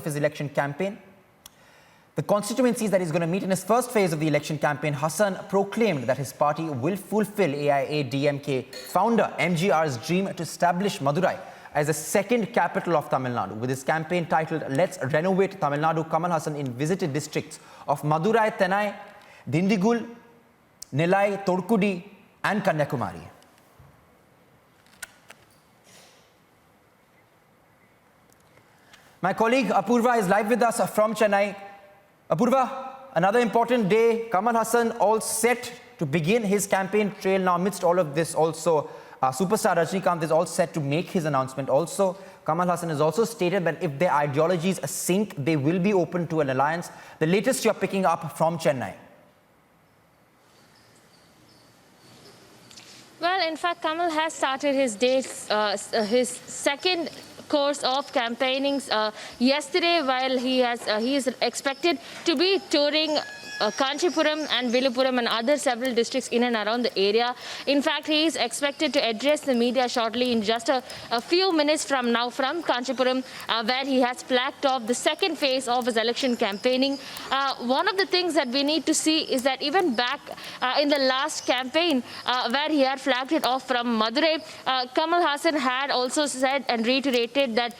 his election campaign. The constituencies that he's going to meet in his first phase of the election campaign, Hassan proclaimed that his party will fulfill AIADMK founder MGR's dream to establish Madurai as the second capital of Tamil Nadu. With his campaign titled Let's Renovate Tamil Nadu, Kamal Hassan visited districts of Madurai, Thenai, Dindigul, Nellai, Thoothukudi and Kanyakumari. My colleague Apurva is live with us from Chennai. Apurva, another important day. Kamal Hassan all set to begin his campaign trail. Now, amidst all of this, also superstar Rajinikanth is all set to make his announcement. Also, Kamal Hassan has also stated that if their ideologies sync, they will be open to an alliance. The latest you're picking up from Chennai. Well, in fact, Kamal has started his his second course of campaigning yesterday, while he is expected to be touring Kanchipuram and Viluppuram and other several districts in and around the area. In fact, he is expected to address the media shortly in just a few minutes from now from Kanchipuram, where he has flagged off the second phase of his election campaigning. One of the things that we need to see is that even back in the last campaign, where he had flagged it off from Madurai, Kamal Hassan had also said and reiterated that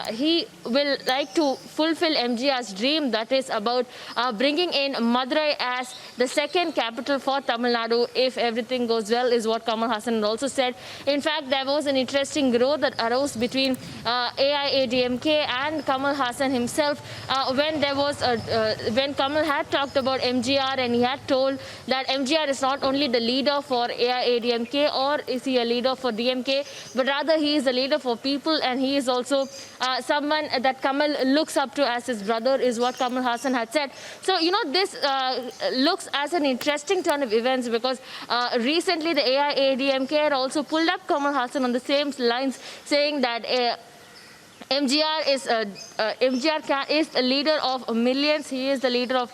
he will like to fulfill MGR's dream, that is about bringing in Madurai as the second capital for Tamil Nadu if everything goes well, is what Kamal Hassan also said. In fact, there was an interesting row that arose between AIADMK and Kamal Hassan himself when Kamal had talked about MGR, and he had told that MGR is not only the leader for AIADMK or is he a leader for DMK, but rather he is a leader for people, and he is also someone that Kamal looks up to as his brother, is what Kamal Hassan had said. So, you know, this looks as an interesting turn of events, because recently the AIADMK had also pulled up Kamal Hassan on the same lines, saying that MGR is a leader of millions. He is the leader of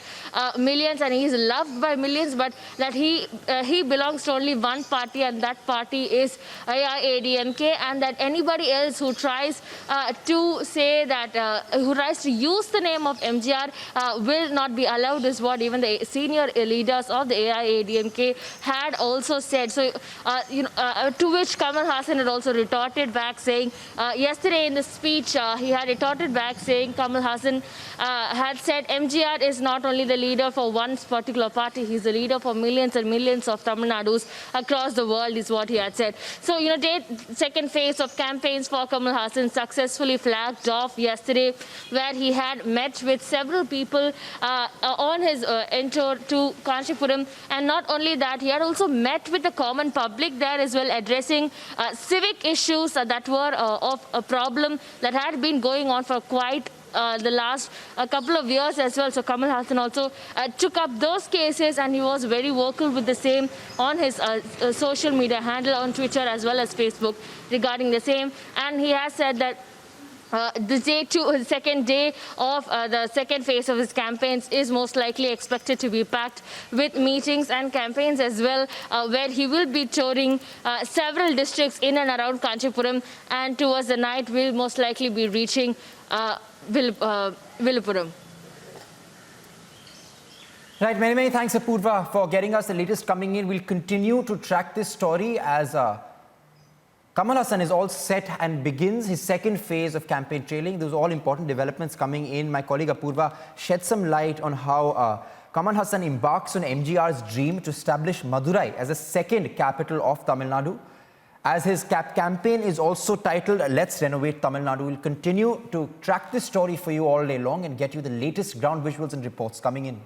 millions, and he is loved by millions. But that he belongs to only one party, and that party is AIADMK, and that anybody else who tries to say that who tries to use the name of MGR will not be allowed, is what even the senior leaders of the AIADMK had also said. So to which Kamal Hassan had also retorted back, saying yesterday in the speech. He had retorted back, saying Kamal Hassan had said MGR is not only the leader for one particular party, he's the leader for millions and millions of Tamil Nadus across the world, is what he had said. So, you know, second phase of campaigns for Kamal Hassan successfully flagged off yesterday, where he had met with several people on his tour to Kanchipuram. And not only that, he had also met with the common public there as well, addressing civic issues that were of a problem that had been going on for quite the last couple of years as well. So Kamal Hassan also took up those cases, and he was very vocal with the same on his social media handle on Twitter as well as Facebook regarding the same. And he has said that the second day of the second phase of his campaigns is most likely expected to be packed with meetings and campaigns as well, where he will be touring several districts in and around Kanchipuram, and towards the night will most likely be reaching Viluppuram. Right, many thanks, Apurva, for getting us the latest coming in. We'll continue to track this story as Kamal Hassan is all set and begins his second phase of campaign trailing. Those are all important developments coming in. My colleague Apurva shed some light on how Kamal Hassan embarks on MGR's dream to establish Madurai as a second capital of Tamil Nadu. As his campaign is also titled Let's Renovate Tamil Nadu. We'll continue to track this story for you all day long and get you the latest ground visuals and reports coming in.